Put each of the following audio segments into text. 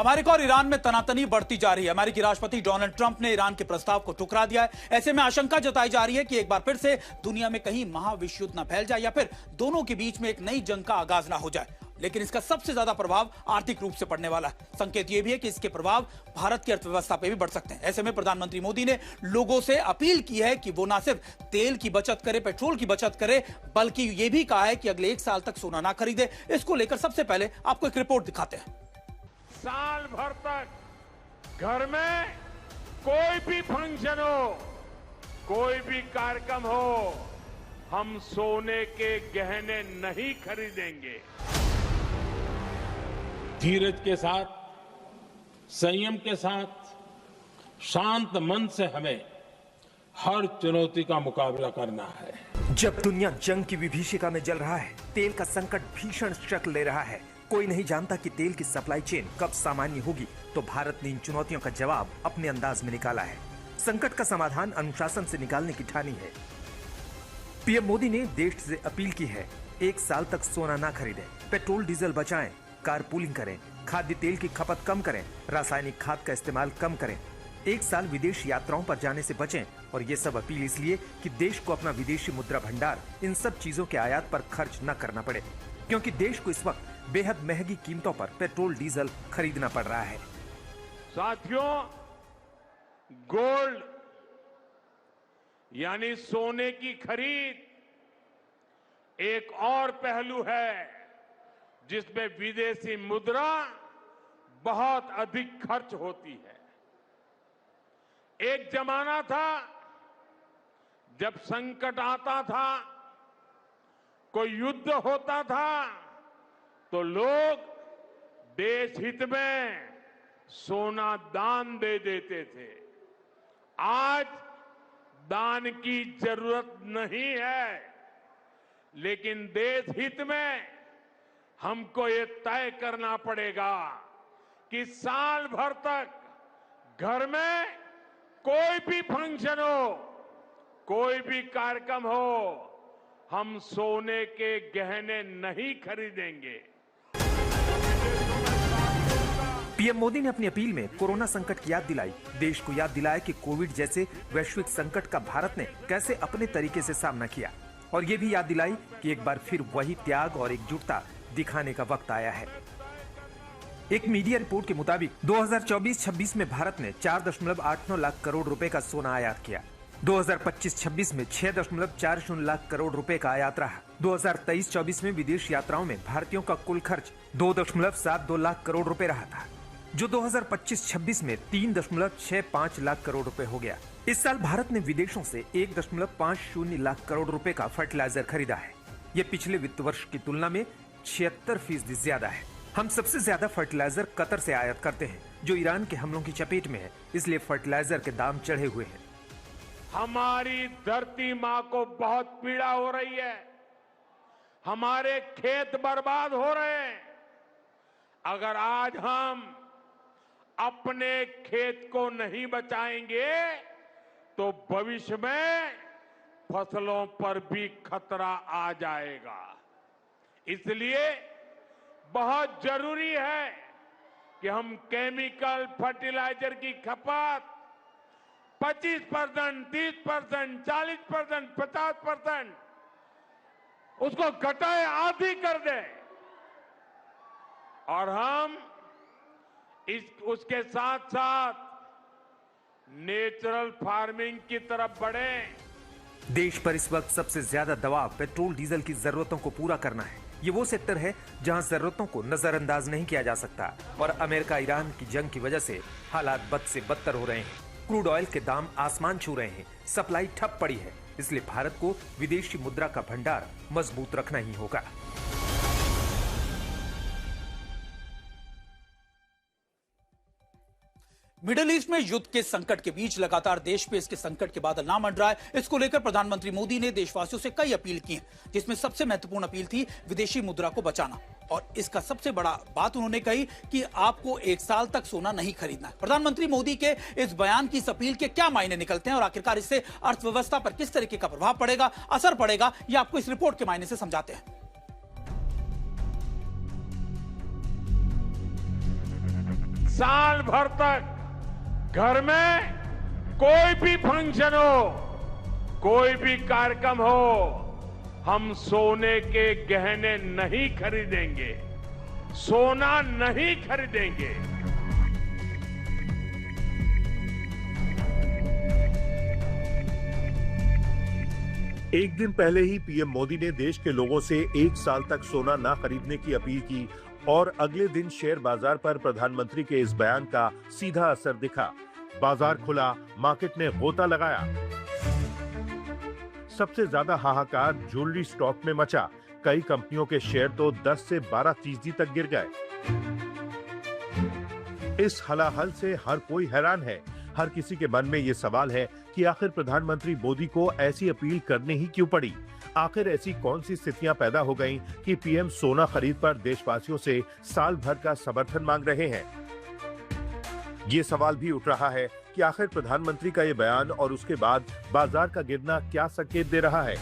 America और Iran में तनातनी बढ़ती जा रही है। अमेरिकी राष्ट्रपति डोनाल्ड ट्रंप ने ईरान के प्रस्ताव को ठुकरा दिया है। ऐसे में आशंका जताई जा रही है कि एक बार फिर से दुनिया में कहीं महाविश्व युद्ध न फैल जाए या फिर दोनों के बीच में एक नई जंग का आगाज ना हो जाए। लेकिन इसका सबसे ज्यादा प्रभाव आर्थिक रूप से पड़ने वाला है। संकेत यह भी है कि इसके प्रभाव भारत की अर्थव्यवस्था पे भी बढ़ सकते हैं। ऐसे में प्रधानमंत्री मोदी ने लोगों से अपील की है कि वो ना सिर्फ तेल की बचत करे, पेट्रोल की बचत करे, बल्कि यह भी कहा है कि अगले 1 साल तक सोना ना खरीदे। इसको लेकर सबसे पहले आपको एक रिपोर्ट दिखाते हैं। साल भर तक घर में कोई भी फंक्शन हो, कोई भी कार्यक्रम हो, हम सोने के गहने नहीं खरीदेंगे। धीरज के साथ, संयम के साथ, शांत मन से हमें हर चुनौती का मुकाबला करना है। जब दुनिया जंग की विभीषिका में जल रहा है, तेल का संकट भीषण शक्ल ले रहा है, कोई नहीं जानता कि तेल की सप्लाई चेन कब सामान्य होगी, तो भारत ने इन चुनौतियों का जवाब अपने अंदाज में निकाला है। संकट का समाधान अनुशासन से निकालने की ठानी है। पीएम मोदी ने देश से अपील की है, 1 साल तक सोना ना खरीदें, पेट्रोल डीजल बचाएं, कारपूलिंग करें, खाद्य तेल की खपत कम करें, रासायनिक खाद का इस्तेमाल कम करें, 1 साल विदेश यात्राओं पर जाने से बचें। और ये सब अपील इसलिए कि देश को अपना विदेशी मुद्रा भंडार इन सब चीजों के आयात पर खर्च न करना पड़े, क्योंकि देश को इस वक्त बेहद महंगी कीमतों पर पेट्रोल डीजल खरीदना पड़ रहा है। साथियों, गोल्ड यानी सोने की खरीद एक और पहलू है जिसमें विदेशी मुद्रा बहुत अधिक खर्च होती है। एक जमाना था जब संकट आता था, कोई युद्ध होता था, तो लोग देश हित में सोना दान दे देते थे। आज दान की जरूरत नहीं है, लेकिन देश हित में हमको ये तय करना पड़ेगा कि साल भर तक घर में कोई भी फंक्शन हो, कोई भी कार्यक्रम हो, हम सोने के गहने नहीं खरीदेंगे। पीएम मोदी ने अपनी अपील में कोरोना संकट की याद दिलाई, देश को याद दिलाया कि कोविड जैसे वैश्विक संकट का भारत ने कैसे अपने तरीके से सामना किया, और ये भी याद दिलाई कि एक बार फिर वही त्याग और एकजुटता दिखाने का वक्त आया है। एक मीडिया रिपोर्ट के मुताबिक 2024-26 में भारत ने 4.89 लाख करोड़ रुपए का सोना आयात किया। 2025-26 में 6.40 लाख करोड़ रुपए का आयात रहा। 2023-24 में विदेश यात्राओं में भारतीयों का कुल खर्च 2.72 लाख करोड़ रुपए रहा था, जो 2025-26 में 3.65 लाख करोड़ रुपए हो गया। इस साल भारत ने विदेशों से 1.50 लाख करोड़ रुपए का फर्टिलाइजर खरीदा है। ये पिछले वित्त वर्ष की तुलना में 76% ज्यादा है। हम सबसे ज्यादा फर्टिलाइजर कतर से आयात करते हैं, जो ईरान के हमलों की चपेट में है, इसलिए फर्टिलाइजर के दाम चढ़े हुए हैं। हमारी धरती माँ को बहुत पीड़ा हो रही है, हमारे खेत बर्बाद हो रहे हैं। अगर आज हम अपने खेत को नहीं बचाएंगे तो भविष्य में फसलों पर भी खतरा आ जाएगा। इसलिए बहुत जरूरी है कि हम केमिकल फर्टिलाइजर की खपत 25%, 30%, 40%, 50% उसको घटाए, आधी कर दें, और हम उसके साथ साथ नेचुरल फार्मिंग की तरफ बढ़ें। देश पर इस वक्त सबसे ज्यादा दबाव पेट्रोल डीजल की जरूरतों को पूरा करना है। ये वो सेक्टर है जहां जरूरतों को नजरअंदाज नहीं किया जा सकता, और अमेरिका ईरान की जंग की वजह से हालात बद से बदतर हो रहे हैं। क्रूड ऑयल के दाम आसमान छू रहे हैं, सप्लाई ठप पड़ी है, इसलिए भारत को विदेशी मुद्रा का भंडार मजबूत रखना ही होगा। मिडिल ईस्ट में युद्ध के संकट के बीच लगातार देश पे इसके संकट के बादल ना मंडराए, इसको लेकर प्रधानमंत्री मोदी ने देशवासियों से कई अपील की हैं, जिसमें सबसे महत्वपूर्ण अपील थी विदेशी मुद्रा को बचाना। और इसका सबसे बड़ा बात उन्होंने कही कि आपको 1 साल तक सोना नहीं खरीदना है। प्रधानमंत्री मोदी के इस बयान की, इस अपील के क्या मायने निकलते हैं और आखिरकार इससे अर्थव्यवस्था पर किस तरीके का प्रभाव पड़ेगा, असर पड़ेगा, ये आपको इस रिपोर्ट के मायने से समझाते हैं। साल भर तक घर में कोई भी फंक्शन हो, कोई भी कार्यक्रम हो, हम सोने के गहने नहीं खरीदेंगे, सोना नहीं खरीदेंगे। एक दिन पहले ही पीएम मोदी ने देश के लोगों से एक साल तक सोना ना खरीदने की अपील की और अगले दिन शेयर बाजार पर प्रधानमंत्री के इस बयान का सीधा असर दिखा। बाजार खुला, मार्केट ने गोता लगाया। सबसे ज्यादा हाहाकार ज्वेलरी स्टॉक में मचा। कई कंपनियों के शेयर तो 10 से 12% तक गिर गए। इस हलाहल से हर कोई हैरान है। हर किसी के मन में ये सवाल है कि आखिर प्रधानमंत्री मोदी को ऐसी अपील करनी ही क्यों पड़ी? आखिर ऐसी कौन सी स्थितियां पैदा हो गईं कि पीएम सोना खरीद पर देशवासियों से साल भर का समर्थन मांग रहे हैं? ये सवाल भी उठ रहा है कि आखिर प्रधानमंत्री का ये बयान और उसके बाद बाजार का गिरना क्या संकेत दे रहा है?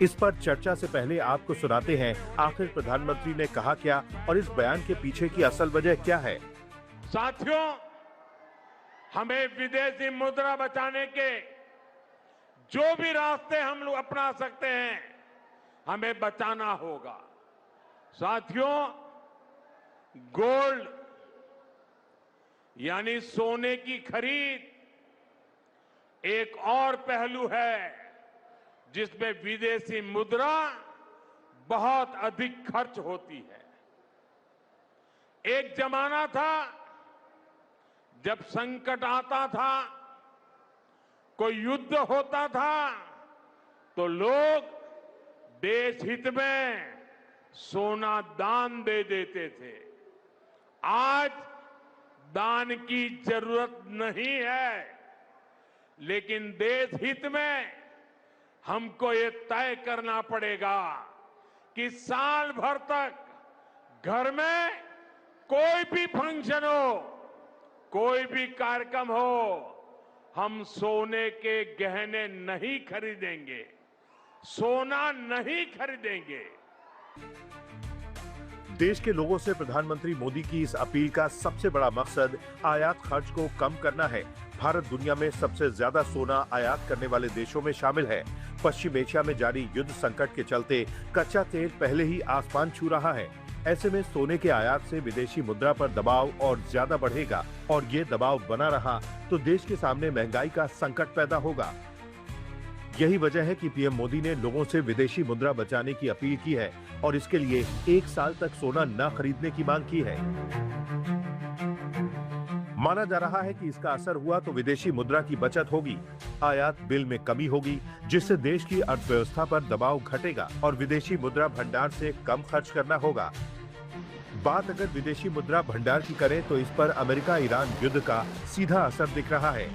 इस पर चर्चा से पहले आपको सुनाते हैं आखिर प्रधानमंत्री ने कहा क्या और इस बयान के पीछे की असल वजह क्या है। साथियों, हमें विदेशी मुद्रा बचाने के जो भी रास्ते हम लोग अपना सकते हैं, हमें बचाना होगा। साथियों, गोल्ड यानी सोने की खरीद एक और पहलू है जिसमें विदेशी मुद्रा बहुत अधिक खर्च होती है। एक जमाना था जब संकट आता था, कोई युद्ध होता था, तो लोग देश हित में सोना दान दे देते थे। आज दान की जरूरत नहीं है, लेकिन देश हित में हमको ये तय करना पड़ेगा कि साल भर तक घर में कोई भी फंक्शन हो, कोई भी कार्यक्रम हो, हम सोने के गहने नहीं खरीदेंगे, सोना नहीं खरीदेंगे। देश के लोगों से प्रधानमंत्री मोदी की इस अपील का सबसे बड़ा मकसद आयात खर्च को कम करना है। भारत दुनिया में सबसे ज्यादा सोना आयात करने वाले देशों में शामिल है। पश्चिम एशिया में जारी युद्ध संकट के चलते कच्चा तेल पहले ही आसमान छू रहा है। ऐसे में सोने के आयात से विदेशी मुद्रा पर दबाव और ज्यादा बढ़ेगा और ये दबाव बना रहा तो देश के सामने महंगाई का संकट पैदा होगा। यही वजह है कि पीएम मोदी ने लोगों से विदेशी मुद्रा बचाने की अपील की है और इसके लिए एक साल तक सोना न खरीदने की मांग की है। माना जा रहा है कि इसका असर हुआ तो विदेशी मुद्रा की बचत होगी, आयात बिल में कमी होगी, जिससे देश की अर्थव्यवस्था पर दबाव घटेगा और विदेशी मुद्रा भंडार से कम खर्च करना होगा। बात अगर विदेशी मुद्रा भंडार की करें तो इस पर अमेरिका ईरान युद्ध का सीधा असर दिख रहा है।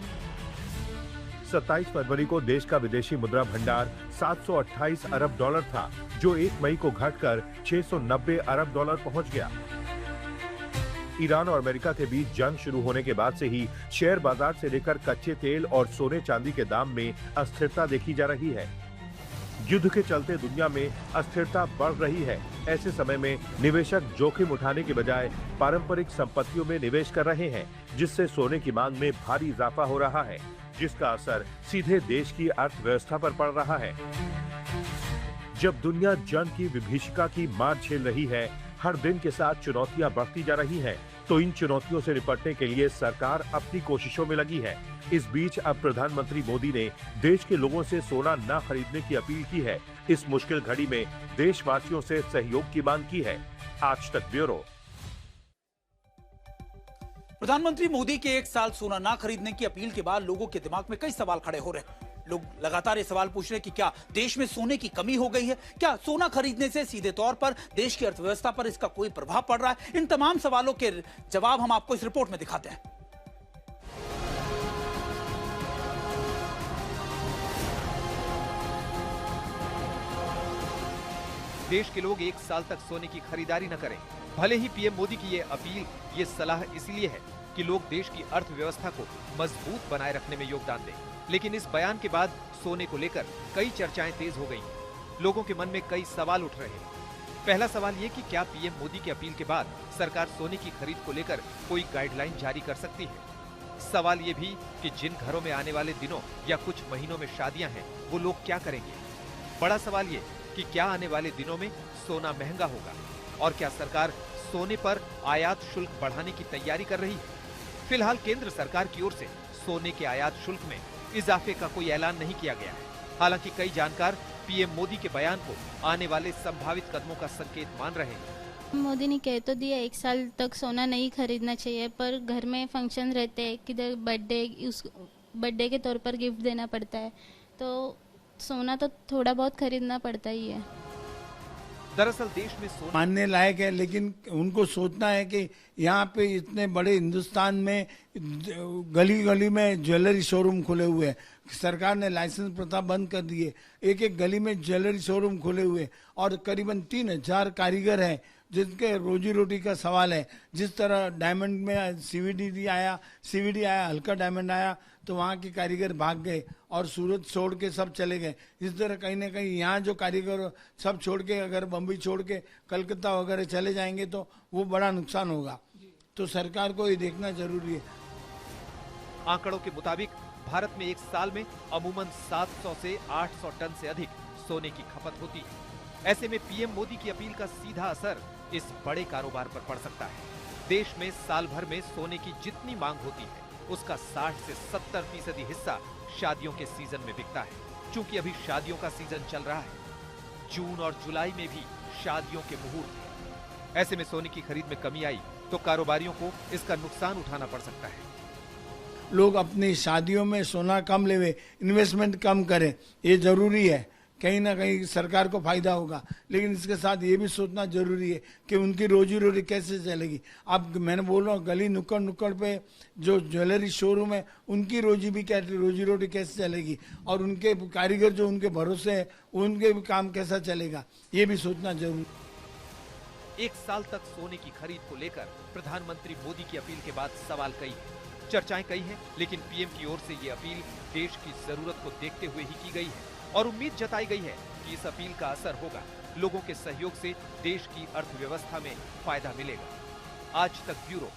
27 फरवरी को देश का विदेशी मुद्रा भंडार 728 अरब डॉलर था, जो 1 मई को घटकर 690 अरब डॉलर पहुंच गया। ईरान और अमेरिका के बीच जंग शुरू होने के बाद से ही शेयर बाजार से लेकर कच्चे तेल और सोने चांदी के दाम में अस्थिरता देखी जा रही है। युद्ध के चलते दुनिया में अस्थिरता बढ़ रही है। ऐसे समय में निवेशक जोखिम उठाने के बजाय पारंपरिक संपत्तियों में निवेश कर रहे हैं, जिससे सोने की मांग में भारी इजाफा हो रहा है, जिसका असर सीधे देश की अर्थव्यवस्था पर पड़ रहा है। जब दुनिया जंग की विभीषिका की मार झेल रही है, हर दिन के साथ चुनौतियां बढ़ती जा रही हैं, तो इन चुनौतियों से निपटने के लिए सरकार अपनी कोशिशों में लगी है। इस बीच अब प्रधानमंत्री मोदी ने देश के लोगों से सोना न खरीदने की अपील की है। इस मुश्किल घड़ी में देशवासियों से सहयोग की मांग की है। आज तक ब्यूरो। प्रधानमंत्री मोदी के एक साल सोना ना खरीदने की अपील के बाद लोगों के दिमाग में कई सवाल खड़े हो रहे हैं। लोग लगातार ये सवाल पूछ रहे हैं कि क्या देश में सोने की कमी हो गई है? क्या सोना खरीदने से सीधे तौर पर देश की अर्थव्यवस्था पर इसका कोई प्रभाव पड़ रहा है? इन तमाम सवालों के जवाब हम आपको इस रिपोर्ट में दिखाते हैं। देश के लोग एक साल तक सोने की खरीदारी न करें। भले ही पीएम मोदी की ये अपील, ये सलाह इसलिए है कि लोग देश की अर्थव्यवस्था को मजबूत बनाए रखने में योगदान दें, लेकिन इस बयान के बाद सोने को लेकर कई चर्चाएं तेज हो गई। लोगों के मन में कई सवाल उठ रहे हैं। पहला सवाल ये कि क्या पीएम मोदी की अपील के बाद सरकार सोने की खरीद को लेकर कोई गाइडलाइन जारी कर सकती है? सवाल ये भी कि जिन घरों में आने वाले दिनों या कुछ महीनों में शादियां हैं, वो लोग क्या करेंगे? बड़ा सवाल ये कि क्या आने वाले दिनों में सोना महंगा होगा और क्या सरकार सोने पर आयात शुल्क बढ़ाने की तैयारी कर रही है? फिलहाल केंद्र सरकार की ओर से सोने के आयात शुल्क में इजाफे का कोई ऐलान नहीं किया गया है। हालांकि कई जानकार पीएम मोदी के बयान को आने वाले संभावित कदमों का संकेत मान रहे हैं। मोदी ने कह तो दिया 1 साल तक सोना नहीं खरीदना चाहिए, पर घर में फंक्शन रहते हैं, किधर बर्थडे के तौर पर गिफ्ट देना पड़ता है, तो सोना तो थोड़ा बहुत खरीदना पड़ता ही है। दरअसल देश में सोना मानने लायक है, लेकिन उनको सोचना है कि यहाँ पे इतने बड़े हिंदुस्तान में गली गली में ज्वेलरी शोरूम खुले हुए हैं। सरकार ने लाइसेंस प्रथा बंद कर दी है। एक एक गली में ज्वेलरी शोरूम खुले हुए और करीबन 3000 कारीगर हैं जिनके रोजी रोटी का सवाल है। जिस तरह डायमंड में सीवीडी आया, हल्का डायमंड आया तो वहाँ के कारीगर भाग गए और सूरत छोड़ के सब चले गए। इस तरह कहीं ना कहीं यहाँ जो कारीगर सब छोड़ के अगर बम्बई छोड़ के कलकत्ता वगैरह चले जाएंगे तो वो बड़ा नुकसान होगा। तो सरकार को ये देखना जरूरी है। आंकड़ों के मुताबिक भारत में एक साल में अमूमन 700 से 800 टन से अधिक सोने की खपत होती है। ऐसे में पीएम मोदी की अपील का सीधा असर इस बड़े कारोबार पर पड़ सकता है। देश में साल भर में सोने की जितनी मांग होती है उसका 60 से 70% हिस्सा शादियों के सीजन में बिकता है। चूंकि अभी शादियों का सीजन चल रहा है, जून और जुलाई में भी शादियों के मुहूर्त हैं। ऐसे में सोने की खरीद में कमी आई तो कारोबारियों को इसका नुकसान उठाना पड़ सकता है। लोग अपनी शादियों में सोना कम लेवे, इन्वेस्टमेंट कम करें, ये जरूरी है। कहीं ना कहीं सरकार को फायदा होगा, लेकिन इसके साथ ये भी सोचना जरूरी है कि उनकी रोजी रोटी कैसे चलेगी। अब मैंने बोल रहा हूँ गली नुक्कड़ पे जो ज्वेलरी शोरूम है उनकी रोजी रोटी कैसे चलेगी और उनके कारीगर जो उनके भरोसे है उनके भी काम कैसा चलेगा, ये भी सोचना जरूरी। 1 साल तक सोने की खरीद को लेकर प्रधानमंत्री मोदी की अपील के बाद सवाल कई हैं, चर्चाएं कई हैं, लेकिन पीएम की ओर से ये अपील देश की जरूरत को देखते हुए ही की गई है और उम्मीद जताई गई है कि इस अपील का असर होगा। लोगों के सहयोग से देश की अर्थव्यवस्था में फायदा मिलेगा। आज तक ब्यूरो।